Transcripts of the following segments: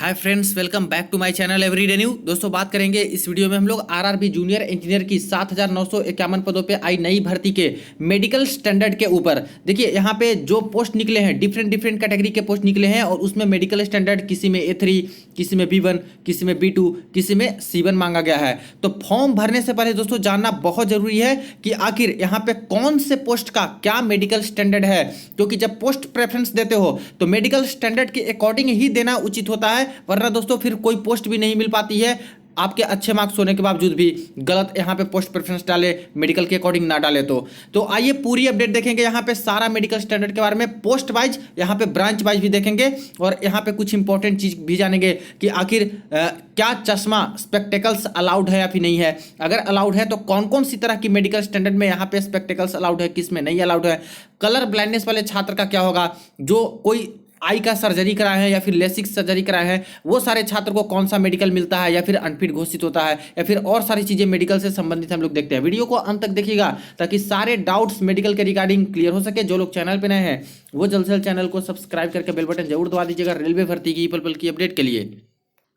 Hi friends, welcome back to my channel everyday new. दोस्तों, बात करेंगे इस वीडियो में हम लोग आरआरबी जूनियर इंजीनियर की 7,951 पदों पे आई नई भर्ती के मेडिकल स्टैंडर्ड के ऊपर। देखिए यहाँ पे जो पोस्ट निकले हैं, डिफरेंट डिफरेंट कैटेगरी के पोस्ट निकले हैं और उसमें मेडिकल स्टैंडर्ड किसी में A3, किसी में B1, किसी में B2, किसी में C1 मांगा गया है। तो फॉर्म भरने से पहले दोस्तों जानना बहुत जरूरी है कि आखिर यहाँ पे कौन से पोस्ट का क्या मेडिकल स्टैंडर्ड है, क्योंकि जब पोस्ट प्रेफरेंस देते हो तो मेडिकल स्टैंडर्ड के अकॉर्डिंग ही देना उचित होता है, वरना दोस्तों फिर कोई पोस्ट भी नहीं मिल पाती है। आपके अच्छे मार्क्स होने के बावजूद भी गलत यहाँ पे पोस्ट प्रेफरेंस डाले, मेडिकल के अकॉर्डिंग ना डाले तो आइए पूरी अपडेट देखेंगे। यहाँ पे सारा मेडिकल स्टैंडर्ड के बारे में पोस्ट वाइज, यहाँ पे ब्रांच वाइज भी देखेंगे और यहाँ पे कुछ इंपॉर्टेंट चीज भी जानेंगे कि आखिर क्या चश्मा स्पेक्टेकल्स अलाउड है या फिर नहीं है। अगर अलाउड है तो कौन कौन सी तरह की मेडिकल स्टैंडर्ड में यहाँ पे स्पेक्टेकल्स अलाउड है, किस में नहीं अलाउड है। कलर ब्लाइंडनेस वाले छात्र का क्या होगा, जो कोई आई का सर्जरी कराए हैं या फिर लेसिक सर्जरी कराए हैं, वो सारे छात्र को कौन सा मेडिकल मिलता है या फिर अनफिट घोषित होता है, या फिर और सारी चीजें मेडिकल से संबंधित हम लोग देखते हैं। वीडियो को अंत तक देखिएगा ताकि सारे डाउट्स मेडिकल के रिगार्डिंग क्लियर हो सके। जो लोग चैनल पे नए हैं वो जल्द से जल्द चैनल को सब्सक्राइब करके बेल बटन जरूर दबा दीजिएगा रेलवे भर्ती की पल पल की अपडेट के लिए।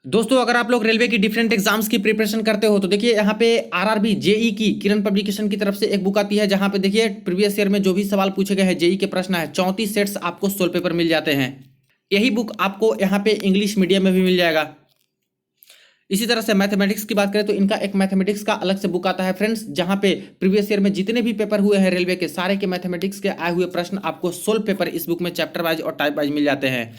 दोस्तों, अगर आप लोग रेलवे की डिफरेंट एग्जाम्स की प्रिपरेशन करते हो तो देखिए यहाँ पे आरआरबी जेई की किरण पब्लिकेशन की तरफ से एक बुक आती है, जहां पे देखिए प्रीवियस ईयर में जो भी सवाल पूछे गए हैं जेई के प्रश्न है 34 सेट्स आपको सोल्व पेपर मिल जाते हैं। यही बुक आपको यहाँ पे इंग्लिश मीडियम में भी मिल जाएगा। इसी तरह से मैथमेटिक्स की बात करें तो इनका एक मैथमेटिक्स का अलग से बुक आता है फ्रेंड्स, जहां पे प्रीवियस ईयर में जितने भी पेपर हुए हैं रेलवे के सारे के मैथमेटिक्स के आए हुए प्रश्न आपको सोल्व पेपर इस बुक में चैप्टर वाइज और टाइप वाइज मिल जाते हैं।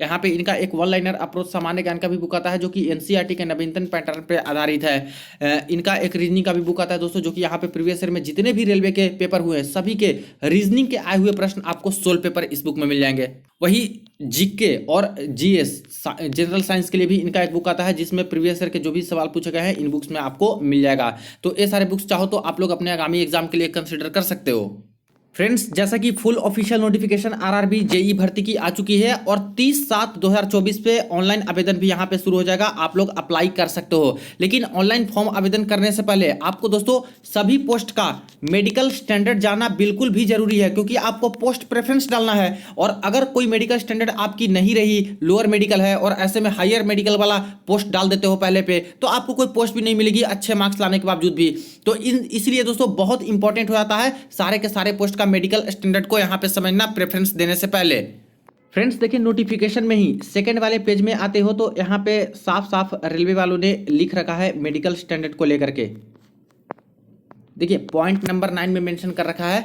यहाँ पे इनका एक वन लाइनर अप्रोच सामान्य ज्ञान का भी बुक आता है, जो कि एनसीईआरटी के नवीनतम पैटर्न पे आधारित है। इनका एक रीजनिंग का भी बुक आता है दोस्तों, जो कि यहाँ पे प्रीवियस ईयर में जितने भी रेलवे के पेपर हुए हैं सभी के रीजनिंग के आए हुए प्रश्न आपको सोल्व पेपर इस बुक में मिल जाएंगे। वही जीके और जीएस जनरल साइंस के लिए भी इनका एक बुक आता है, जिसमें प्रीवियस ईयर के जो भी सवाल पूछे गए हैं इन बुक्स में आपको मिल जाएगा। तो ये सारे बुक्स चाहो तो आप लोग अपने आगामी एग्जाम के लिए कंसिडर कर सकते हो। फ्रेंड्स, जैसा कि full official notification RRB JE भर्ती की आ चुकी है और 30/7/2024 पे ऑनलाइन आवेदन भी यहां पे शुरू हो जाएगा। आप लोग अप्लाई कर सकते हो, लेकिन ऑनलाइन फॉर्म आवेदन करने से पहले आपको दोस्तों सभी पोस्ट का मेडिकल स्टैंडर्ड जानना बिल्कुल भी जरूरी है, क्योंकि आपको पोस्ट प्रेफरेंस डालना है। और अगर कोई मेडिकल स्टैंडर्ड आपकी नहीं रही, लोअर मेडिकल है और ऐसे में हायर मेडिकल वाला पोस्ट डाल देते हो पहले पे, तो आपको कोई पोस्ट भी नहीं मिलेगी अच्छे मार्क्स लाने के बावजूद भी। तो इसलिए दोस्तों बहुत इंपॉर्टेंट हो जाता है सारे के सारे पोस्ट का मेडिकल स्टैंडर्ड को यहां पे समझना प्रेफरेंस देने से पहले। फ्रेंड्स देखिए, नोटिफिकेशन में ही सेकंड वाले पेज में आते हो तो यहां पे साफ साफ रेलवे वालों ने लिख रखा है मेडिकल स्टैंडर्ड को लेकर के। देखिए पॉइंट नंबर 9 में मेंशन कर रखा है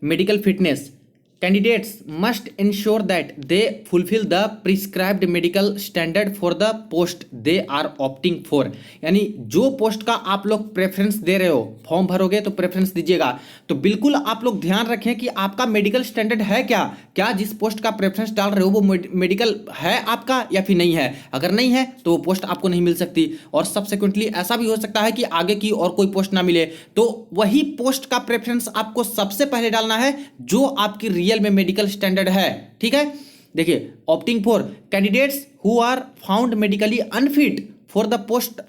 medical fitness. Candidates must ensure that they fulfil the prescribed medical standard for the post they are opting for. यानी जो पोस्ट का आप लोग प्रेफरेंस दे रहे हो, फॉर्म भरोगे तो प्रेफरेंस दीजिएगा, तो बिल्कुल आप लोग ध्यान रखें कि आपका मेडिकल स्टैंडर्ड है क्या जिस पोस्ट का प्रेफरेंस डाल रहे हो वो मेडिकल है आपका या फिर नहीं है। अगर नहीं है तो वो पोस्ट आपको नहीं मिल सकती, और सब्सिक्वेंटली ऐसा भी हो सकता है कि आगे की और कोई पोस्ट ना मिले। तो वही पोस्ट का प्रेफरेंस आपको सबसे पहले डालना है जो आपकी रियल में मेडिकल स्टैंडर्ड है। ठीक है, देखिए opting for candidates who are found medically unfit for the post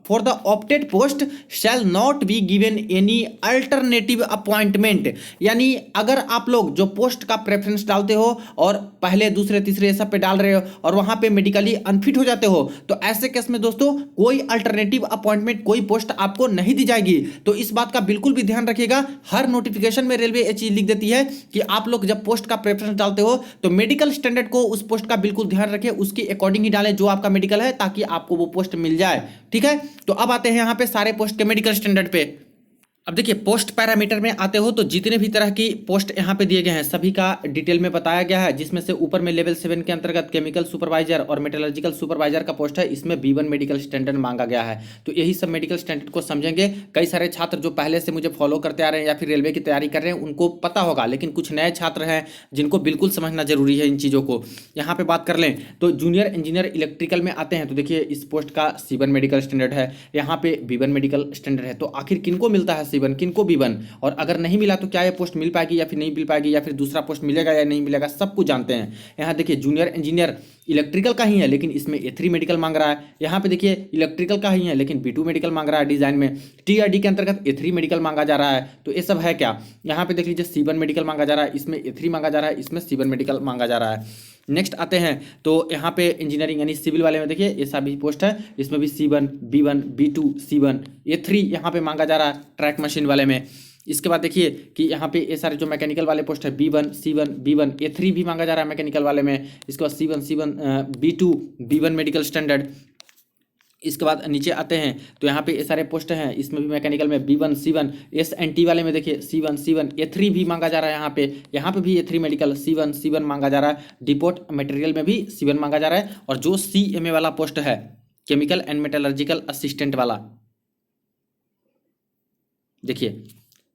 for the opted post shall not be given any alternative appointment। यानी अगर आप लोग जो पोस्ट का प्रेफरेंस डालते हो और पहले दूसरे तीसरे सब पे डाल रहे हो और वहां पे मेडिकली अनफिट हो जाते हो, तो ऐसे केस में दोस्तों कोई अल्टरनेटिव अपॉइंटमेंट, कोई पोस्ट आपको नहीं दी जाएगी। तो इस बात का बिल्कुल भी ध्यान रखिएगा। हर नोटिफिकेशन में रेलवे ये चीज लिख देती है कि आप लोग जब पोस्ट का प्रेफरेंस डालते हो तो मेडिकल स्टैंडर्ड को उस पोस्ट का बिल्कुल ध्यान रखें, उसके अकॉर्डिंग ही डालें जो आपका मेडिकल है, ताकि आपको वो पोस्ट मिल जाए। ठीक है, तो अब आते हैं यहां पे सारे पोस्ट के मेडिकल स्टैंडर्ड पे। अब देखिए पोस्ट पैरामीटर में आते हो तो जितने भी तरह की पोस्ट यहाँ पे दिए गए हैं सभी का डिटेल में बताया गया है, जिसमें से ऊपर में लेवल 7 के अंतर्गत केमिकल सुपरवाइजर और मेटलर्जिकल सुपरवाइजर का पोस्ट है, इसमें B1 मेडिकल स्टैंडर्ड मांगा गया है। तो यही सब मेडिकल स्टैंडर्ड को समझेंगे। कई सारे छात्र जो पहले से मुझे फॉलो करते आ रहे हैं या फिर रेलवे की तैयारी कर रहे हैं उनको पता होगा, लेकिन कुछ नए छात्र हैं जिनको बिल्कुल समझना जरूरी है इन चीज़ों को। यहाँ पे बात कर लें तो जूनियर इंजीनियर इलेक्ट्रिकल में आते हैं तो देखिए इस पोस्ट का C1 मेडिकल स्टैंडर्ड है, यहाँ पे B1 मेडिकल स्टैंडर्ड है। तो आखिर किनको मिलता है C1, किनको B1, और अगर नहीं मिला तो क्या ये पोस्ट मिल पाएगी या फिर नहीं मिल पाएगी, या फिर दूसरा पोस्ट मिलेगा या नहीं मिलेगा, सब कुछ जानते हैं। यहाँ देखिए जूनियर इंजीनियर इलेक्ट्रिकल का ही है लेकिन इसमें A3 मेडिकल मांग रहा है। यहाँ पे देखिए इलेक्ट्रिकल का ही है लेकिन B2 मेडिकल मांग रहा है डिजाइन में। TRD के अंतर्गत A3 मेडिकल मांगा जा रहा है। तो ये सब है क्या, यहाँ पे देख लीजिए C1 मेडिकल मांगा जा रहा है, इसमें A3 मांगा जा रहा है, इसमें C1 मेडिकल मांगा जा रहा है। नेक्स्ट आते हैं तो यहाँ पे इंजीनियरिंग यानी सिविल वाले में देखिए ऐसा भी पोस्ट है, इसमें भी C1 B1 B2 C1 A3 यहाँ पे मांगा जा रहा है ट्रैक मशीन वाले में। इसके बाद देखिए कि यहाँ पे ये सारे जो मैकेनिकल वाले पोस्ट है B1 C1 B1 A3 भी मांगा जा रहा है मैकेनिकल वाले में। इसके बाद C1 B2 B1 medical standard. इसके बाद नीचे आते हैं तो यहाँ पे ये सारे पोस्ट हैं, इसमें भी मैकेनिकल में B1 C1 S&T वाले में देखिए C1 A3 भी मांगा जा रहा है। यहाँ पे भी A3 मेडिकल C1 मांगा जा रहा है। डिपोट मटेरियल में भी C1 मांगा जा रहा है। और जो CMA वाला पोस्ट है केमिकल एंड मेटलर्जिकल असिस्टेंट वाला, देखिए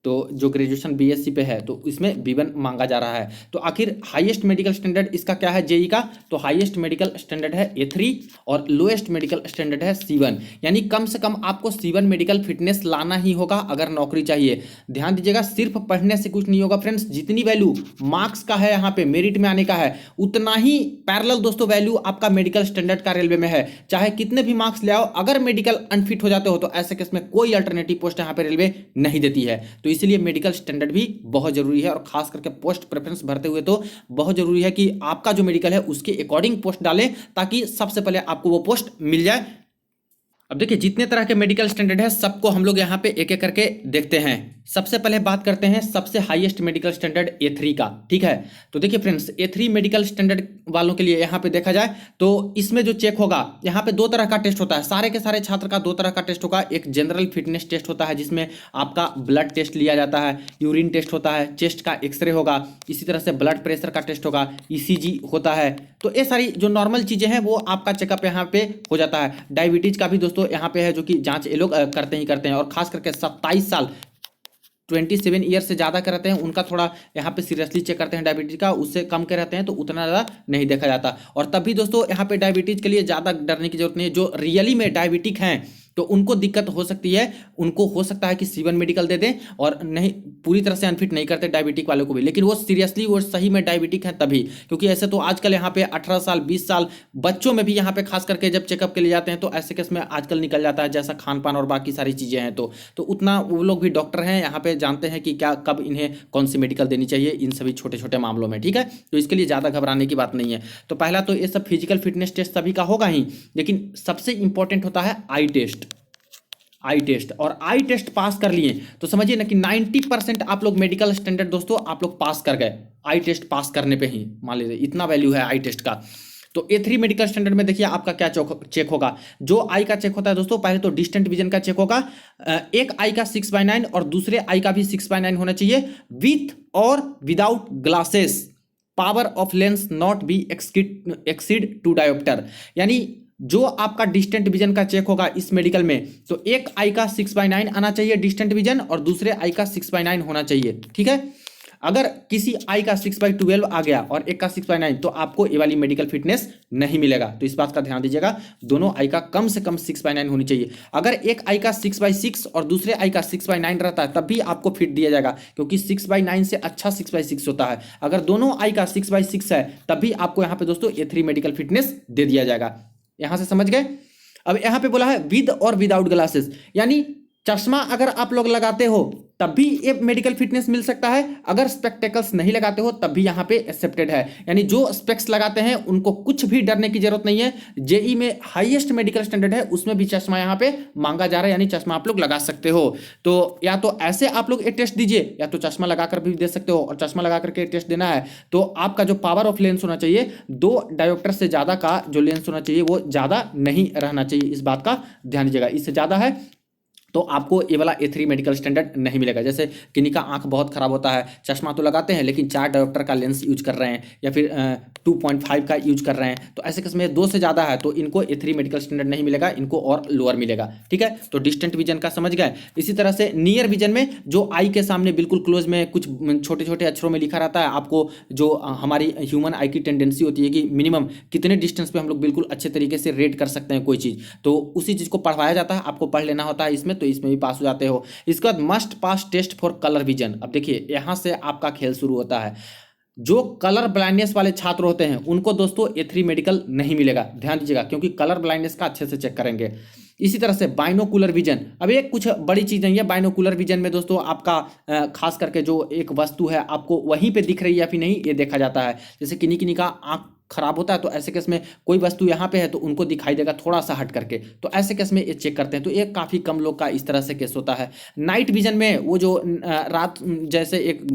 तो जो ग्रेजुएशन BSc पे है तो इसमें B1 मांगा जा रहा है। तो आखिर हाईएस्ट मेडिकल स्टैंडर्ड इसका क्या है जेई का, तो हाईएस्ट मेडिकल स्टैंडर्ड है A3 और लोएस्ट मेडिकल स्टैंडर्ड है C1। यानी कम से कम आपको C1 मेडिकल फिटनेस लाना ही होगा अगर नौकरी चाहिए। ध्यान दीजिएगा, सिर्फ पढ़ने से कुछ नहीं होगा फ्रेंड्स, जितनी वैल्यू मार्क्स का है यहाँ पे मेरिट में आने का है उतना ही पैरेलल दोस्तों वैल्यू आपका मेडिकल स्टैंडर्ड का रेलवे में है। चाहे कितने भी मार्क्स ले आओ, अगर मेडिकल अनफिट हो जाते हो तो ऐसे केस में कोई अल्टरनेटिव पोस्ट यहाँ पे रेलवे नहीं देती है। तो इसलिए मेडिकल स्टैंडर्ड भी बहुत जरूरी है और खास करके पोस्ट प्रेफरेंस भरते हुए तो बहुत जरूरी है कि आपका जो मेडिकल है उसके अकॉर्डिंग पोस्ट डालें ताकि सबसे पहले आपको वो पोस्ट मिल जाए। अब देखिए जितने तरह के मेडिकल स्टैंडर्ड है सबको हम लोग यहाँ पे एक एक करके देखते हैं। सबसे पहले बात करते हैं सबसे हाईएस्ट मेडिकल स्टैंडर्ड A3 का, ठीक है। तो देखिए फ्रेंड्स A3 मेडिकल स्टैंडर्ड वालों के लिए यहाँ पे देखा जाए तो इसमें जो चेक होगा, यहाँ पे 2 तरह का टेस्ट होता है। सारे के सारे छात्र का 2 तरह का टेस्ट होगा। एक जनरल फिटनेस टेस्ट होता है जिसमें आपका ब्लड टेस्ट लिया जाता है, यूरिन टेस्ट होता है, चेस्ट का एक्सरे होगा, इसी तरह से ब्लड प्रेशर का टेस्ट होगा, ECG होता है। तो ये सारी जो नॉर्मल चीजें हैं वो आपका चेकअप यहाँ पे हो जाता है। डायबिटीज का भी दोस्तों यहाँ पे है जो कि जांच ये लोग करते हैं। और खास करके 27 साल 27 ईयर से ज़्यादा के रहते हैं उनका थोड़ा यहाँ पे सीरियसली चेक करते हैं डायबिटीज़ का। उससे कम के रहते हैं तो उतना ज़्यादा नहीं देखा जाता। और तब भी दोस्तों यहाँ पे डायबिटीज़ के लिए ज़्यादा डरने की जरूरत नहीं है। जो रियली में डायबिटिक हैं तो उनको दिक्कत हो सकती है, उनको हो सकता है कि C1 मेडिकल दे दें और नहीं पूरी तरह से अनफिट नहीं करते डायबिटिक वालों को भी, लेकिन वो सीरियसली वो सही में डायबिटिक हैं तभी। क्योंकि ऐसे तो आजकल यहाँ पे 18 साल 20 साल बच्चों में भी यहाँ पे खास करके जब चेकअप के लिए जाते हैं तो ऐसे केस में आजकल निकल जाता है जैसा खान पान और बाकी सारी चीज़ें हैं। तो उतना वो लोग भी डॉक्टर हैं यहाँ पे, जानते हैं कि क्या कब इन्हें कौन सी मेडिकल देनी चाहिए इन सभी छोटे छोटे मामलों में, ठीक है। तो इसके लिए ज़्यादा घबराने की बात नहीं है। तो पहला तो ये सब फिजिकल फिटनेस टेस्ट सभी का होगा ही, लेकिन सबसे इंपॉर्टेंट होता है आई टेस्ट। और आई टेस्ट पास कर लिए तो समझिए ना कि 90% आप लोग मेडिकल स्टैंडर्ड दोस्तों आप लोग पास कर गए आई टेस्ट पास करने पे ही। मान लीजिए इतना वैल्यू है आई टेस्ट का। तो A3 मेडिकल स्टैंडर्ड में देखिए आपका क्या चेक होगा। जो आई का चेक होता है दोस्तों, पहले तो डिस्टेंट विजन का चेक होगा। एक आई का 6/9 और दूसरे आई का भी 6/9 होना चाहिए, विथ और without glasses, power of lens not be exceed 2 dioptre. यानी जो आपका डिस्टेंट विजन का चेक होगा इस मेडिकल में, तो एक आई का 6/9 आना चाहिए डिस्टेंट विजन और दूसरे आई का 6/9 होना चाहिए, ठीक है। अगर किसी आई का 6/12 आ गया और एक का 6/9 तो आपको ये वाली मेडिकल फिटनेस नहीं मिलेगा। तो इस बात का ध्यान दीजिएगा, दोनों आई का कम से कम 6/9 होनी चाहिए। अगर एक आई का 6/6 और दूसरे आई का 6/9 रहता है तब भी आपको फिट दिया जाएगा, क्योंकि 6/9 से अच्छा 6/6 होता है। अगर दोनों आई का 6/6 है तब भी आपको यहाँ पे दोस्तों A3 मेडिकल फिटनेस दे दिया जाएगा। यहां से समझ गए। अब यहां पे बोला है विद और विदाउट ग्लासेस, यानी चश्मा अगर आप लोग लगाते हो तब भी ये मेडिकल फिटनेस मिल सकता है, अगर स्पेक्टेकल्स नहीं लगाते हो तब भी यहाँ पे एक्सेप्टेड है। यानी जो स्पेक्स लगाते हैं उनको कुछ भी डरने की जरूरत नहीं है। जेई में हाईएस्ट मेडिकल स्टैंडर्ड है उसमें भी चश्मा यहाँ पे मांगा जा रहा है, यानी चश्मा आप लोग लगा सकते हो। तो या तो ऐसे आप लोग ये टेस्ट दीजिए या तो चश्मा लगाकर भी दे सकते हो। और चश्मा लगा करके टेस्ट देना है तो आपका जो पावर ऑफ लेंस होना चाहिए 2 डायोप्टर से ज्यादा का जो लेंस होना चाहिए वो ज्यादा नहीं रहना चाहिए। इस बात का ध्यान दीजिएगा, इससे ज्यादा है तो आपको ये वाला A3 मेडिकल स्टैंडर्ड नहीं मिलेगा। जैसे किन्हीं का आंख बहुत खराब होता है, चश्मा तो लगाते हैं लेकिन 4 डायोप्टर का लेंस यूज कर रहे हैं या फिर 2.5 का यूज कर रहे हैं, तो ऐसे केस में 2 से ज़्यादा है तो इनको A3 मेडिकल स्टैंडर्ड नहीं मिलेगा, इनको और लोअर मिलेगा, ठीक है। तो डिस्टेंट विजन का समझ गए। इसी तरह से नियर विजन में जो आई के सामने बिल्कुल क्लोज में कुछ छोटे छोटे अक्षरों में लिखा रहता है, आपको जो हमारी ह्यूमन आई की टेंडेंसी होती है कि मिनिमम कितने डिस्टेंस पे हम लोग बिल्कुल अच्छे तरीके से रेट कर सकते हैं कोई चीज़, तो उसी चीज़ को पढ़वाया जाता है, आपको पढ़ लेना होता है इसमें, तो इसमें भी पास हो जाते हो। इसके बाद must pass test for colour vision. अब देखिए यहां से आपका खेल शुरू होता है। जो कलर ब्लाइंडनेस वाले छात्र होते हैं उनको दोस्तों A3 मेडिकल नहीं मिलेगा, ध्यान दीजिएगा, क्योंकि कलर ब्लाइंडनेस का अच्छे से चेक करेंगे। इसी तरह से बाइनोकुलर विजन, अब ये कुछ बड़ी चीज नहीं है। बाइनोकुलर विजन में दोस्तों आपका खास करके जो एक वस्तु है आपको वहीं पे दिख रही है या फिर नहीं ये देखा जाता है। जैसे किन्हीं किन्हीं का आंख खराब होता है, तो ऐसे केस में कोई वस्तु यहाँ पे है तो उनको दिखाई देगा थोड़ा सा हट करके, तो ऐसे केस में ये चेक करते हैं। तो ये काफ़ी कम लोग का इस तरह से केस होता है। नाइट विजन में वो जो रात जैसे एक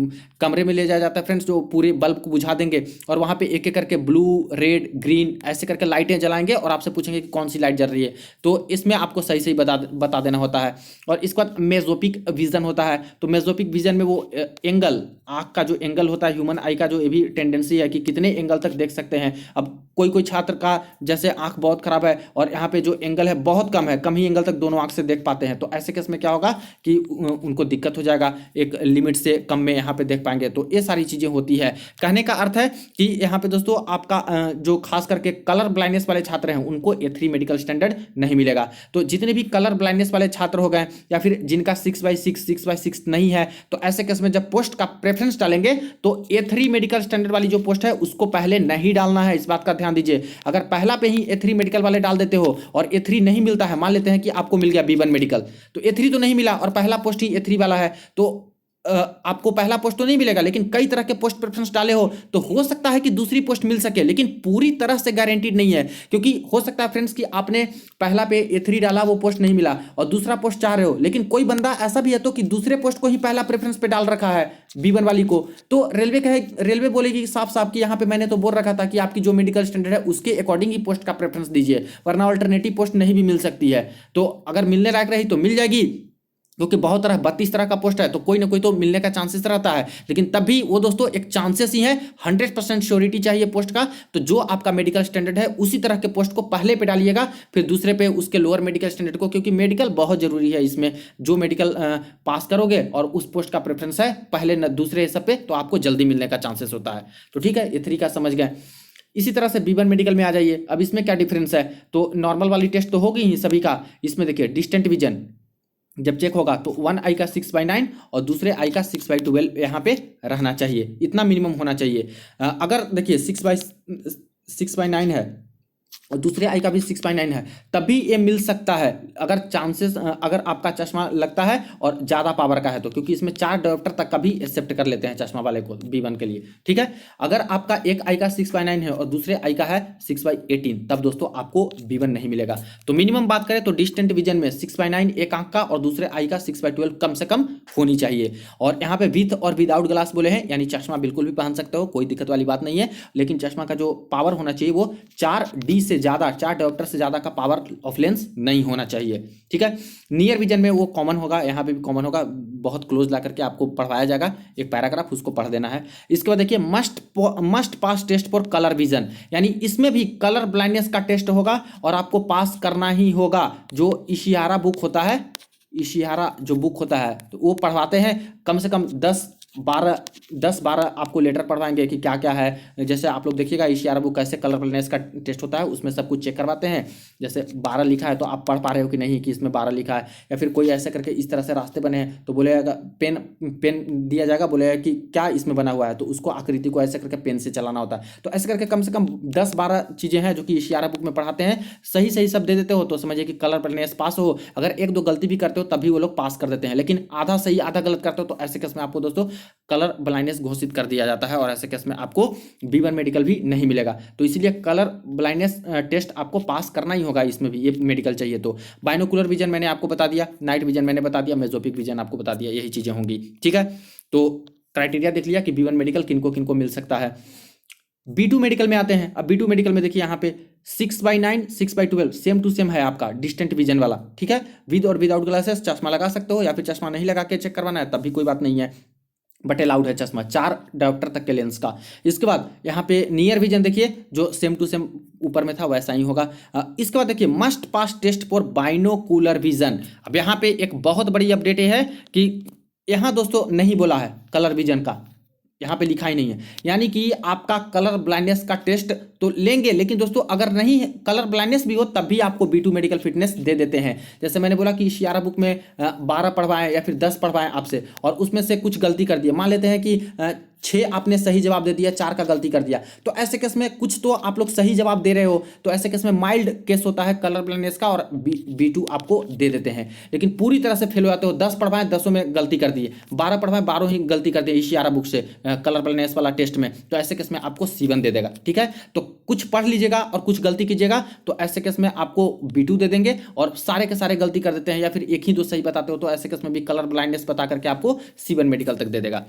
कमरे में ले जाया जाता है फ्रेंड्स, जो पूरे बल्ब को बुझा देंगे और वहाँ पे एक एक करके ब्लू, रेड, ग्रीन ऐसे करके लाइटें जलाएंगे और आपसे पूछेंगे कि कौन सी लाइट जल रही है, तो इसमें आपको सही सही बता देना होता है। और इसके बाद मेजोपिक विजन होता है। तो मेजोपिक विजन में वो एंगल, आँख का जो एंगल होता है, ह्यूमन आई का जो ये भी टेंडेंसी है कि कितने एंगल तक देख सकते हैं। अब कोई कोई छात्र का जैसे आंख बहुत खराब है और यहाँ पे जो एंगल है बहुत कम है, कम ही एंगल तक दोनों आंख से देख पाते हैं, तो ऐसे केस में क्या होगा कि उनको दिक्कत हो जाएगा, एक लिमिट से कम में यहाँ पे देख पाएंगे। तो ये सारी चीज़ें होती है। कहने का अर्थ है कि यहाँ पे दोस्तों आपका जो खास करके कलर ब्लाइंडनेस वाले छात्र हैं उनको A3 मेडिकल स्टैंडर्ड नहीं मिलेगा। तो जितने भी कलर ब्लाइंडनेस वाले छात्र हो गए या फिर जिनका 6/6 नहीं है, तो ऐसे केस में जब पोस्ट का प्रेफरेंस डालेंगे तो A3 मेडिकल स्टैंडर्ड वाली जो पोस्ट है उसको पहले नहीं डालना है। इस बात का ध्यान दीजिए। अगर पहला पे ही A3 मेडिकल वाले डाल देते हो और A3 नहीं मिलता है, मान लेते हैं कि आपको मिल गया B1 मेडिकल, तो A3 तो नहीं मिला और पहला पोस्ट ही A3 वाला है, तो आपको पहला पोस्ट तो नहीं मिलेगा, लेकिन कई तरह के पोस्ट प्रेफरेंस डाले हो तो हो सकता है कि दूसरी पोस्ट मिल सके, लेकिन पूरी तरह से गारंटीड नहीं है। क्योंकि हो सकता है फ्रेंड्स कि आपने पहला पे A3 डाला, वो पोस्ट नहीं मिला और दूसरा पोस्ट चाह रहे हो, लेकिन कोई बंदा ऐसा भी है तो कि दूसरे पोस्ट को ही पहला प्रेफरेंस पे डाल रखा है B1 वाली को, तो रेलवे बोलेगी साफ साफ कि यहाँ पे मैंने तो बोल रखा था कि आपकी जो मेडिकल स्टैंडर्ड है उसके अकॉर्डिंग ही पोस्ट का प्रेफरेंस दीजिए, वरना अल्टरनेटिव पोस्ट नहीं भी मिल सकती है। तो अगर मिलने लायक रही तो मिल जाएगी, क्योंकि बहुत तरह 32 तरह का पोस्ट है तो कोई ना कोई तो मिलने का चांसेस रहता है, लेकिन तब भी वो दोस्तों एक चांसेस ही है। 100% श्योरिटी चाहिए पोस्ट का, तो जो आपका मेडिकल स्टैंडर्ड है उसी तरह के पोस्ट को पहले पे डालिएगा, फिर दूसरे पे उसके लोअर मेडिकल स्टैंडर्ड को, क्योंकि मेडिकल बहुत जरूरी है। इसमें जो मेडिकल पास करोगे और उस पोस्ट का प्रेफरेंस है पहले न दूसरे सब पे, तो आपको जल्दी मिलने का चांसेस होता है। तो ठीक है, ये तरीका समझ गए। इसी तरह से B1 मेडिकल में आ जाइए। अब इसमें क्या डिफरेंस है, तो नॉर्मल वाली टेस्ट तो होगी ही सभी का। इसमें देखिए डिस्टेंट विजन जब चेक होगा तो वन आई का 6/9 और दूसरे आई का 6/12 यहाँ पे रहना चाहिए, इतना मिनिमम होना चाहिए। अगर देखिए 6/9 है और दूसरे आई का भी 6/9 है, तभी ये मिल सकता है अगर चांसेस, अगर आपका चश्मा लगता है और ज़्यादा पावर का है तो, क्योंकि इसमें 4 डायोप्टर तक का भी एक्सेप्ट कर लेते हैं चश्मा वाले को B1 के लिए। ठीक है, अगर आपका एक आई का 6/9 है और दूसरे आई का है 6/18, तब दोस्तों आपको B1 नहीं मिलेगा। तो मिनिमम बात करें तो डिस्टेंट विजन में 6/9 एक आंख का और दूसरे आई का 6/12 कम से कम होनी चाहिए। और यहाँ पे विथ और विदाउट ग्लास बोले हैं, यानी चश्मा बिल्कुल भी पहन सकते हो, कोई दिक्कत वाली बात नहीं है, लेकिन चश्मा का जो पावर होना चाहिए वो 4D से ज़्यादा, 4 डायोप्टर से ज़्यादा का पावर ऑफ लेंस नहीं होना चाहिए। ठीक है, नियर विजन में वो कॉमन होगा, यहाँ पे भी कॉमन होगा, बहुत क्लोज ला करके आपको पढ़वाया जाएगा एक पैराग्राफ, उसको पढ़ देना है। इसके बाद देखिए must pass test for colour vision, यानी इसमें भी कलर ब्लाइंडनेस का टेस्ट होगा और आपको पास करना ही होगा। जो इशिहारा बुक होता है, इशिहारा जो बुक होता है तो वो पढ़वाते हैं, कम से कम 10-12 आपको लेटर पढ़वाएंगे कि क्या क्या है। जैसे आप लोग देखिएगा इशिहारा बुक कैसे कलर ब्लाइंडनेस का टेस्ट होता है, उसमें सब कुछ चेक करवाते हैं। जैसे 12 लिखा है तो आप पढ़ पा रहे हो कि नहीं कि इसमें 12 लिखा है, या फिर कोई ऐसे करके इस तरह से रास्ते बने हैं तो बोलेगा पेन दिया जाएगा, बोलेगा कि क्या इसमें बना हुआ है, तो उसको आकृति को ऐसे करके पेन से चलाना होता है। तो ऐसे करके कम से कम 10-12 चीज़ें हैं जो कि इशिहारा बुक में पढ़ाते हैं। सही सही सब दे देते हो तो समझिए कि कलर ब्लाइंडनेस पास हो। अगर 1-2 गलती भी करते हो तभी वो लोग पास कर देते हैं, लेकिन आधा सही आधा गलत करते हो तो ऐसे केस में आपको दोस्तों कलर ब्लाइंडनेस घोषित कर दिया जाता है और ऐसे केस में आपको B1 मेडिकल भी नहीं मिलेगा। तो इसीलिए कलर ब्लाइंडनेस टेस्ट आपको पास करना ही होगा, इसमें भी ये मेडिकल चाहिए। तो बाइनोकुलर विजन मैंने आपको बता दिया, नाइट विजन मैंने बता दिया, मेजोपिक विजन आपको बता दिया, यही चीज़ें होंगी। ठीक है, तो क्राइटेरिया देख लिया कि B1 मेडिकल किनको किनको मिल सकता है। B2 मेडिकल में आते हैं। अब B2 मेडिकल में देखिए यहाँ पे 6/9 6/12 सेम टू सेम है आपका डिस्टेंट विजन वाला। ठीक है, विद और विदाउट ग्लासेस चश्मा लगा सकते हो या फिर चश्मा नहीं लगा के चेक करवाना है तब भी कोई बात नहीं है, बट अलाउड है चश्मा 4 डायोप्टर तक के लेंस का। इसके बाद यहाँ पे नियर विजन देखिए जो सेम टू सेम ऊपर में था वैसा ही होगा। इसके बाद देखिए must pass test for binocular vision. अब यहाँ पे एक बहुत बड़ी अपडेट है कि यहाँ दोस्तों नहीं बोला है कलर विजन का, यहाँ पे लिखा ही नहीं है, यानी कि आपका कलर ब्लाइंडनेस का टेस्ट तो लेंगे, लेकिन दोस्तों अगर नहीं कलर ब्लाइंडनेस भी हो तब भी आपको B2 मेडिकल फिटनेस दे देते हैं। जैसे मैंने बोला कि इशिहारा बुक में 12 पढ़वाएं या फिर 10 पढ़वाएं आपसे और उसमें से कुछ गलती कर दिए, मान लेते हैं कि 6 आपने सही जवाब दे दिया, 4 का गलती कर दिया, तो ऐसे केस में कुछ तो आप लोग सही जवाब दे रहे हो, तो ऐसे केस में माइल्ड केस होता है कलर ब्लाइंडनेस का, और B2 आपको दे देते हैं। लेकिन पूरी तरह से फेल हो जाते हो, 10 पढ़वाएं 10 में गलती कर दिए, 12 पढ़वाएं 12 ही गलती कर दिए इशियारा बुक से कलर ब्लाइंडनेस वाला टेस्ट में, तो ऐसे केस में आपको C1 दे देगा। ठीक है, तो कुछ पढ़ लीजिएगा और कुछ गलती कीजिएगा, तो ऐसे केस में आपको B2 दे देंगे, और सारे के सारे गलती कर देते हैं या फिर एक ही दो सही बताते हो, तो ऐसे केस में भी कलर ब्लाइंडनेस बता करके आपको C1 मेडिकल तक दे देगा।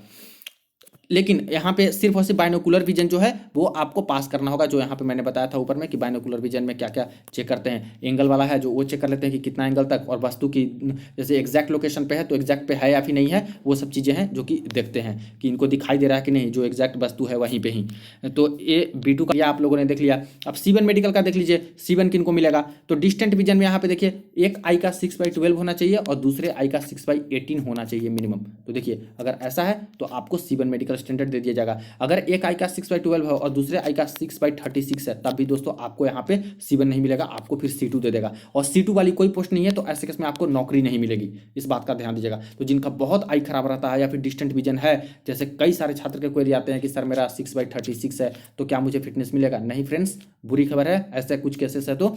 लेकिन यहाँ पे सिर्फ और सिर्फ बाइनोकुलर विजन जो है वो आपको पास करना होगा, जो यहाँ पे मैंने बताया था ऊपर में कि बाइनोकुलर विजन में क्या क्या चेक करते हैं। एंगल वाला है जो वो चेक कर लेते हैं कि कितना एंगल तक, और वस्तु की जैसे एग्जैक्ट लोकेशन पे है तो एग्जैक्ट पे है या फिर नहीं है, वो सब चीज़ें हैं जो कि देखते हैं कि इनको दिखाई दे रहा है कि नहीं, जो एग्जैक्ट वस्तु है वहीं पर ही। तो ये B2 का आप लोगों ने देख लिया। अब C1 मेडिकल का देख लीजिए, C1 किनको मिलेगा, तो डिस्टेंट विजन में यहाँ पे देखिए एक आई का 6/12 होना चाहिए और दूसरे आई का 6/18 होना चाहिए मिनिमम। तो देखिए अगर ऐसा है तो आपको C1 मेडिकल स्टैंडर्ड दे दिया जाएगा। अगर एक आई का 6/12 है और दूसरे आई का 6/36 है, तब भी दोस्तों आपको यहाँ पे C1 नहीं मिलेगा, आपको फिर C2 दे देगा, और C2 वाली कोई पोस्ट नहीं है तो ऐसे केस में आपको नौकरी नहीं मिलेगी, इस बात का ध्यान दीजिएगा। तो जिनका बहुत आई खराब रहता है या फिर डिस्टेंट विजन है, जैसे कई सारे छात्र के क्वेरी आते हैं कि सर मेरा 6/36 है तो क्या मुझे फिटनेस मिलेगा? नहीं फ्रेंड्स, बुरी खबर है, ऐसे कुछ केसेस है तो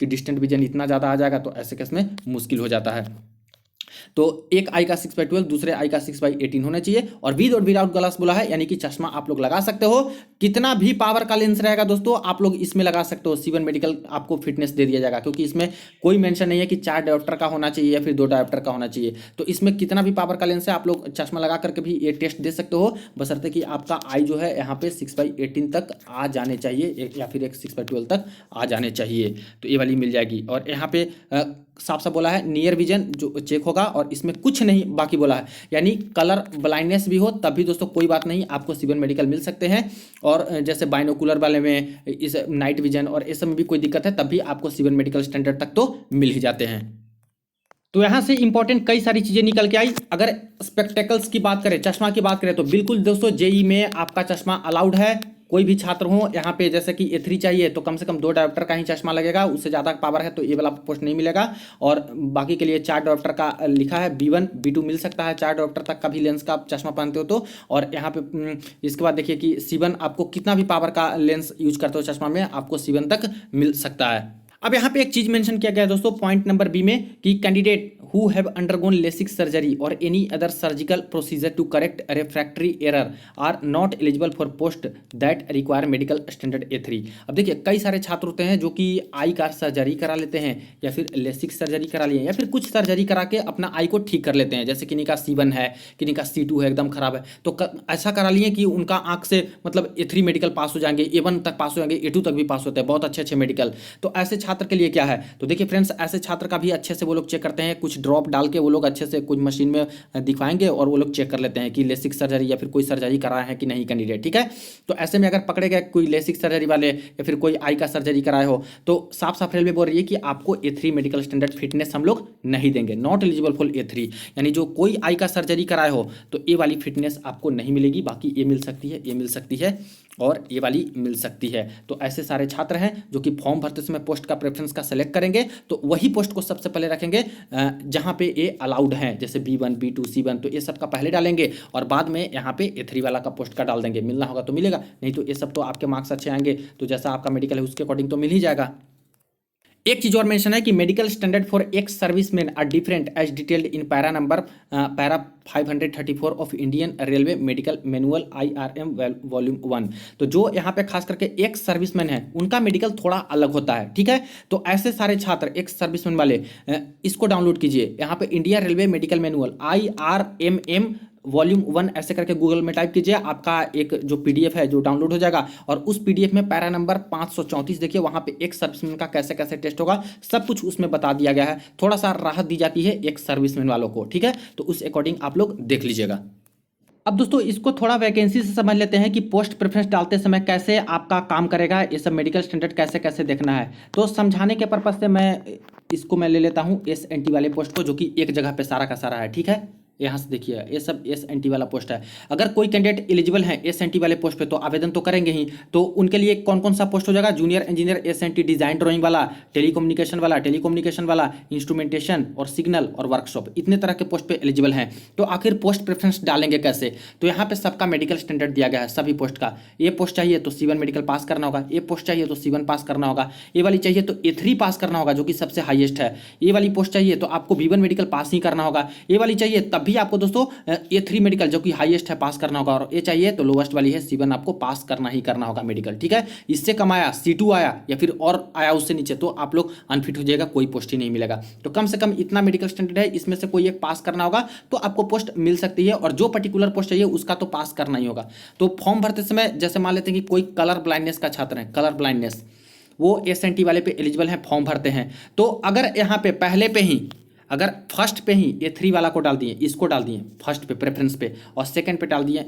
कि डिस्टेंट विजन इतना ज़्यादा आ जाएगा, तो ऐसे केस में मुश्किल हो जाता है। तो एक आई का 6/12, दूसरे आई का 6/18 होना चाहिए, और विद और विदाउट ग्लास बोला है, यानी कि चश्मा आप लोग लगा सकते हो, कितना भी पावर का लेंस रहेगा दोस्तों आप लोग इसमें लगा सकते हो। C1 मेडिकल आपको फिटनेस दे दिया जाएगा, क्योंकि इसमें कोई मेंशन नहीं है कि 4 डायोप्टर का होना चाहिए या फिर 2 डायोप्टर का होना चाहिए। तो इसमें कितना भी पावर का लेंस है आप लोग चश्मा लगा करके भी ये टेस्ट दे सकते हो, बशर्ते कि आपका आई जो है यहाँ पे 6/18 तक आ जाने चाहिए या फिर एक 6/12 तक आ जाने चाहिए, तो ये वाली मिल जाएगी। और यहाँ पे साफ साफ बोला है नियर विजन जो चेक होगा, और इसमें कुछ नहीं बाकी बोला है, यानी कलर ब्लाइंडनेस भी हो तब भी दोस्तों कोई बात नहीं, आपको C1 मेडिकल मिल सकते हैं। और जैसे बाइनोकुलर वाले में, इस नाइट विजन और इस सब में भी कोई दिक्कत है तब भी आपको C1 मेडिकल स्टैंडर्ड तक तो मिल ही जाते हैं। तो यहाँ से इंपॉर्टेंट कई सारी चीज़ें निकल के आई। अगर स्पेक्टेकल्स की बात करें, चश्मा की बात करें, तो बिल्कुल दोस्तों JEE में आपका चश्मा अलाउड है, कोई भी छात्र हो। यहाँ पे जैसे कि A3 चाहिए तो कम से कम 2 डायोप्टर का ही चश्मा लगेगा, उससे ज़्यादा पावर है तो ये वाला पोस्ट नहीं मिलेगा। और बाकी के लिए 4 डायोप्टर का लिखा है, B1 B2 मिल सकता है 4 डायोप्टर तक का भी लेंस का चश्मा पहनते हो तो। और यहाँ पे इसके बाद देखिए कि C1 आपको कितना भी पावर का लेंस यूज करते हो चश्मा में, आपको C1 तक मिल सकता है। अब यहाँ पे एक चीज मेंशन किया गया है दोस्तों पॉइंट नंबर बी में कि candidate who have undergone LASIK surgery और any other surgical procedure to correct refractory error are not eligible for post that require medical standard A3। अब देखिए कई सारे छात्र होते हैं जो कि आई का सर्जरी करा लेते हैं या फिर लेसिक सर्जरी करा लिए या फिर कुछ सर्जरी करा के अपना आई को ठीक कर लेते हैं, जैसे किन्हीं का C1 है, किन्हीं का C2 है एकदम खराब है, तो ऐसा करा लिए कि उनका आंख से मतलब A3 मेडिकल पास हो जाएंगे, A1 तक पास हो जाएंगे, A2 तक भी पास होते हैं, बहुत अच्छे अच्छे मेडिकल। तो ऐसे छात्र के लिए क्या है, तो देखिए फ्रेंड्स ऐसे छात्र का भी अच्छे से वो लोग चेक करते हैं, कुछ ड्रॉप डाल के वो लोग अच्छे से कुछ मशीन में दिखवाएंगे और वो लोग चेक कर लेते हैं कि लेसिक सर्जरी या फिर कोई सर्जरी कराया है कि नहीं कैंडिडेट। ठीक है, तो ऐसे में अगर पकड़े गए कोई लेसिक सर्जरी वाले या फिर कोई आई का सर्जरी कराए हो तो साफ साफ रेलवे बोल रही है कि आपको A3 मेडिकल स्टैंडर्ड फिटनेस हम लोग नहीं देंगे, नॉट एलिजिबल फॉर A3। यानी जो कोई आई का सर्जरी कराए हो तो ये वाली फिटनेस आपको नहीं मिलेगी, बाकी ये मिल सकती है, ये मिल सकती है और ये वाली मिल सकती है। तो ऐसे सारे छात्र हैं जो कि फॉर्म भरते समय पोस्ट का प्रेफरेंस का सेलेक्ट करेंगे तो वही पोस्ट को सबसे पहले रखेंगे जहां पे ये अलाउड हैं, जैसे B1 B2 C1, तो ये सब का पहले डालेंगे और बाद में यहाँ पे A3 वाला का पोस्ट का डाल देंगे। मिलना होगा तो मिलेगा, नहीं तो ये सब तो आपके मार्क्स अच्छे आएंगे तो जैसा आपका मेडिकल है उसके अकॉर्डिंग तो मिल ही जाएगा। एक चीज और मेंशन है कि medical standard for ex serviceman are different as detailed in para 534 of Indian railway medical manual IRM volume 1। तो जो यहाँ पे खास करके एक्स सर्विसमैन है उनका मेडिकल थोड़ा अलग होता है। ठीक है, तो ऐसे सारे छात्र एक्स सर्विसमैन वाले इसको डाउनलोड कीजिए, यहाँ पे India railway medical manual IRMM volume 1 ऐसे करके गूगल में टाइप कीजिए, आपका एक जो PDF है जो डाउनलोड हो जाएगा और उस PDF में पैरा नंबर 534 देखिए, वहाँ पे एक सर्विसमैन का कैसे कैसे टेस्ट होगा सब कुछ उसमें बता दिया गया है। थोड़ा सा राहत दी जाती है एक सर्विसमैन वालों को। ठीक है, तो उस अकॉर्डिंग आप लोग देख लीजिएगा। अब दोस्तों इसको थोड़ा वैकेंसी से समझ लेते हैं कि पोस्ट प्रेफरेंस डालते समय कैसे आपका काम करेगा, ये सब मेडिकल स्टैंडर्ड कैसे कैसे देखना है। तो समझाने के पर्पज से मैं ले लेता हूँ SNT वाले पोस्ट को, जो कि एक जगह पे सारा का सारा है। ठीक है, यहाँ से देखिए ये सब एस.एन.टी वाला पोस्ट है। अगर कोई कैंडिडेट एलिजिबल है एस.एन.टी वाले पोस्ट पे तो आवेदन तो करेंगे ही। तो उनके लिए कौन कौन सा पोस्ट हो जाएगा? जूनियर इंजीनियर एस.एन.टी डिजाइन ड्राइंग वाला, टेलीकम्युनिकेशन वाला, इंस्ट्रूमेंटेशन और सिग्नल और वर्कशॉप, इतने तरह के पोस्ट पे एलिजिबल हैं। तो आखिर पोस्ट प्रेफरेंस डालेंगे कैसे? तो यहाँ पे सबका मेडिकल स्टैंडर्ड दिया गया है सभी पोस्ट का। ये पोस्ट चाहिए तो C1 मेडिकल पास करना होगा, ये पोस्ट चाहिए तो C1 पास करना होगा, ये वाली चाहिए तो A3 पास करना होगा जो कि सबसे हाईएस्ट है, ये वाली पोस्ट चाहिए तो आपको B1 मेडिकल पास ही करना होगा, ये वाली चाहिए तब भी आपको दोस्तों A3 मेडिकल जो कि हाईएस्ट है पास करना होगा, और ये चाहिए तो लोवेस्ट वाली है C1 आपको पास करना ही करना होगा मेडिकल। ठीक है, इससे कम आया C2 आया या फिर और आया उससे नीचे तो आप लोग अनफिट हो जाएगा, कोई पोस्ट ही नहीं मिलेगा। तो कम से कम इतना मेडिकल स्टैंडर्ड है, इसमें से कोई एक पास करना होगा तो आपको पोस्ट मिल सकती है, और जो पर्टिकुलर पोस्ट चाहिए उसका तो पास करना ही होगा। तो फॉर्म भरते समय जैसे मान लेते हैं कि कोई कलर ब्लाइंडनेस का छात्र है, कलर ब्लाइंडनेस, वो एस.एन.टी वाले पे एलिजिबल हैं, फॉर्म भरते हैं। तो अगर यहाँ पे पहले पे ही, अगर फर्स्ट पे ही A3 वाला को डाल दिए, इसको डाल दिए फर्स्ट पे प्रेफरेंस पे, और सेकंड पे डाल दिए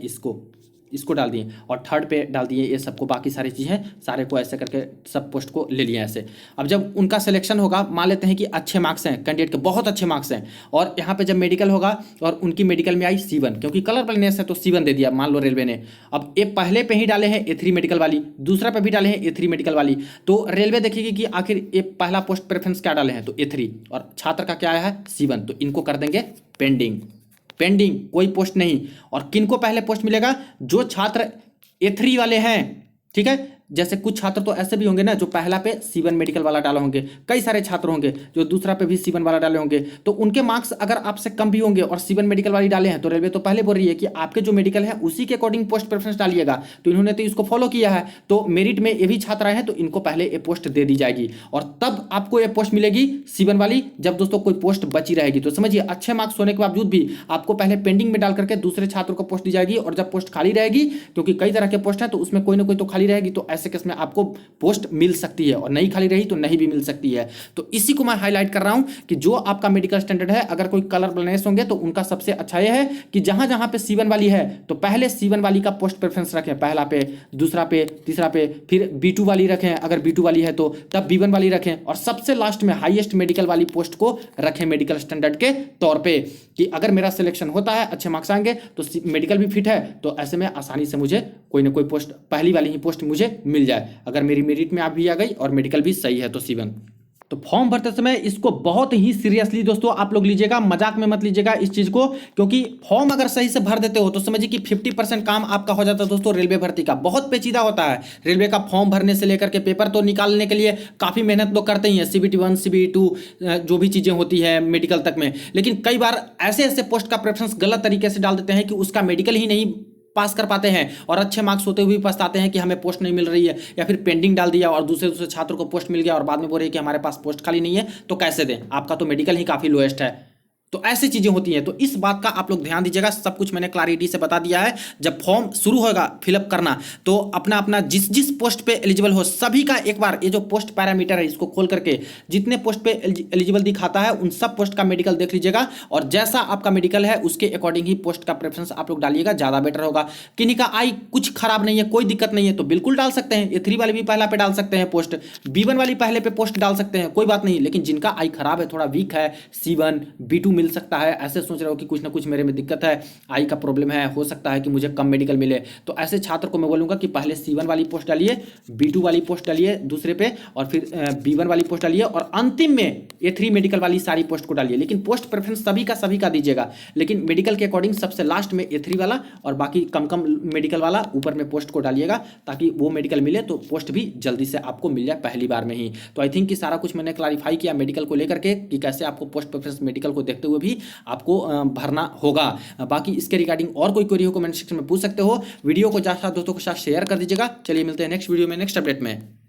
इसको डाल दिए, और थर्ड पे डाल दिए ये सबको, बाकी सारी चीज़ें सारे को ऐसे करके सब पोस्ट को ले लिया ऐसे। अब जब उनका सिलेक्शन होगा, मान लेते हैं कि अच्छे मार्क्स हैं कैंडिडेट के, बहुत अच्छे मार्क्स हैं, और यहाँ पे जब मेडिकल होगा और उनकी मेडिकल में आई C1, क्योंकि कलर ब्लाइंडनेस है तो C1 दे दिया मान लो रेलवे ने। अब ये पहले पे ही डाले हैं A3 मेडिकल वाली, दूसरा पे भी डाले हैं A3 मेडिकल वाली, तो रेलवे देखेगी कि आखिर ये पहला पोस्ट प्रेफरेंस क्या डाले हैं तो A3, और छात्र का क्या आया है C1, तो इनको कर देंगे पेंडिंग, कोई पोस्ट नहीं। और किनको पहले पोस्ट मिलेगा? जो छात्र A3 वाले हैं। ठीक है, जैसे कुछ छात्र तो ऐसे भी होंगे ना जो पहला पे C1 मेडिकल वाला डाले होंगे, कई सारे छात्र होंगे जो दूसरा पे भी C1 वाला डाले होंगे, तो उनके मार्क्स अगर आपसे कम भी होंगे और C1 मेडिकल वाली डाले हैं तो रेलवे तो पहले बोल रही है कि आपके जो मेडिकल है उसी के अकॉर्डिंग पोस्ट प्रेफरेंस डालिएगा। तो इन्होंने तो इसको फॉलो किया है, तो मेरिट में ये भी छात्र आए हैं तो इनको पहले ये पोस्ट दे दी जाएगी, और तब आपको ये पोस्ट मिलेगी C1 वाली जब दोस्तों कोई पोस्ट बची रहेगी। तो समझिए अच्छे मार्क्स होने के बावजूद भी आपको पहले पेंडिंग में डाल करके दूसरे छात्रों को पोस्ट दी जाएगी, और जब पोस्ट खाली रहेगी, क्योंकि कई तरह के पोस्ट है तो उसमें कोई ना कोई तो खाली रहेगी, तो ऐसे केस में आपको पोस्ट मिल सकती है, और नहीं खाली रही तो नहीं भी मिल सकती है। तो इसी को मैं हाईलाइट कर रहा हूं कि जो आपका मेडिकल स्टैंडर्ड है, अगर कोई कलर ब्लाइंडनेस होंगे तो उनका सबसे अच्छा यह है कि जहां जहां पे C1 वाली है तो पहले C1 वाली का पोस्ट प्रेफरेंस रखें, पहला पे, दूसरा पे, तीसरा पे, फिर B2 वाली रखें, अगर B2 वाली है तो तब B1 वाली रखें, और सबसे लास्ट में हाईएस्ट मेडिकल वाली पोस्ट को रखें मेडिकल स्टैंडर्ड के तौर पर, कि अगर मेरा सिलेक्शन होता है, अच्छे मार्क्स आएंगे तो मेडिकल भी फिट है, तो ऐसे में आसानी से मुझे कोई ना कोई पोस्ट, पहली वाली ही पोस्ट मुझे मिल जाए, अगर मेरी मेरिट में आप भी आ गई और मेडिकल भी सही है तो C1। तो फॉर्म भरते समय इसको बहुत ही सीरियसली दोस्तों आप लोग लीजिएगा, मजाक में मत लीजिएगा इस चीज को, क्योंकि फॉर्म अगर सही से भर देते हो तो समझिए कि 50% काम आपका हो जाता है दोस्तों। रेलवे भर्ती का बहुत पेचीदा होता है, रेलवे का फॉर्म भरने से लेकर के पेपर तो निकालने के लिए काफी मेहनत लोग करते ही हैं, CBT 1 CBT 2 जो भी चीजें होती है मेडिकल तक में, लेकिन कई बार ऐसे ऐसे पोस्ट का प्रेफरेंस गलत तरीके से डाल देते हैं कि उसका मेडिकल ही नहीं पास कर पाते हैं, और अच्छे मार्क्स होते हुए भी पछताते हैं कि हमें पोस्ट नहीं मिल रही है, या फिर पेंडिंग डाल दिया और दूसरे छात्रों को पोस्ट मिल गया और बाद में बोल रहे हैं कि हमारे पास पोस्ट खाली नहीं है, तो कैसे दें, आपका तो मेडिकल ही काफी लोएस्ट है। तो ऐसी चीजें होती हैं, तो इस बात का आप लोग ध्यान दीजिएगा। सब कुछ मैंने क्लैरिटी से बता दिया है। जब फॉर्म शुरू होगा फिलअप करना तो अपना अपना जिस जिस पोस्ट पे एलिजिबल हो सभी का एक बार ये जो पोस्ट पैरामीटर है इसको खोल करके जितने पोस्ट पे एलिजिबल दिखाता है उन सब पोस्ट का मेडिकल देख लीजिएगा, और जैसा आपका मेडिकल है उसके अकॉर्डिंग ही पोस्ट का प्रेफरेंस आप लोग डालिएगा, ज्यादा बेटर होगा। किन्हीं का आई कुछ खराब नहीं है, कोई दिक्कत नहीं है तो बिल्कुल डाल सकते हैं, A3 वाले भी पहला पे डाल सकते हैं पोस्ट, B1 वाली पहले पे पोस्ट डाल सकते हैं, कोई बात नहीं। लेकिन जिनका आई खराब है, थोड़ा वीक है, C1 B2 मिल सकता है, ऐसे सोच रहे हो कि कुछ ना कुछ मेरे में दिक्कत है, आई का प्रॉब्लम है, हो सकता है कि मुझे कम मेडिकल मिले, तो ऐसे छात्र को मैं बोलूंगा कि पहले C1 वाली पोस्ट डालिए, B2 वाली पोस्ट डालिए दूसरे पे, और फिर B1 वाली पोस्ट डालिए, और अंतिम में A3 मेडिकल वाली सारी पोस्ट को डालिए। लेकिन पोस्ट प्रेफरेंस सभी का दीजिएगा, लेकिन मेडिकल के अकॉर्डिंग सबसे लास्ट में A3 वाला और बाकी कम मेडिकल वाला ऊपर में पोस्ट को डालिएगा, ताकि वो मेडिकल मिले तो पोस्ट भी जल्दी से आपको मिल जाए पहली बार में ही। तो आई थिंक कि सारा कुछ मैंने क्लैरिफाई किया मेडिकल को लेकर के कि कैसे आपको पोस्ट प्रेफरेंस मेडिकल को देखते हुए भी आपको भरना होगा। बाकी इसके रिगार्डिंग और कोई क्वेरी हो कमेंट सेक्शन में पूछ सकते हो। वीडियो को ज्यादा दोस्तों के साथ शेयर कर दीजिएगा। चलिए मिलते हैं नेक्स्ट वीडियो में नेक्स्ट अपडेट में।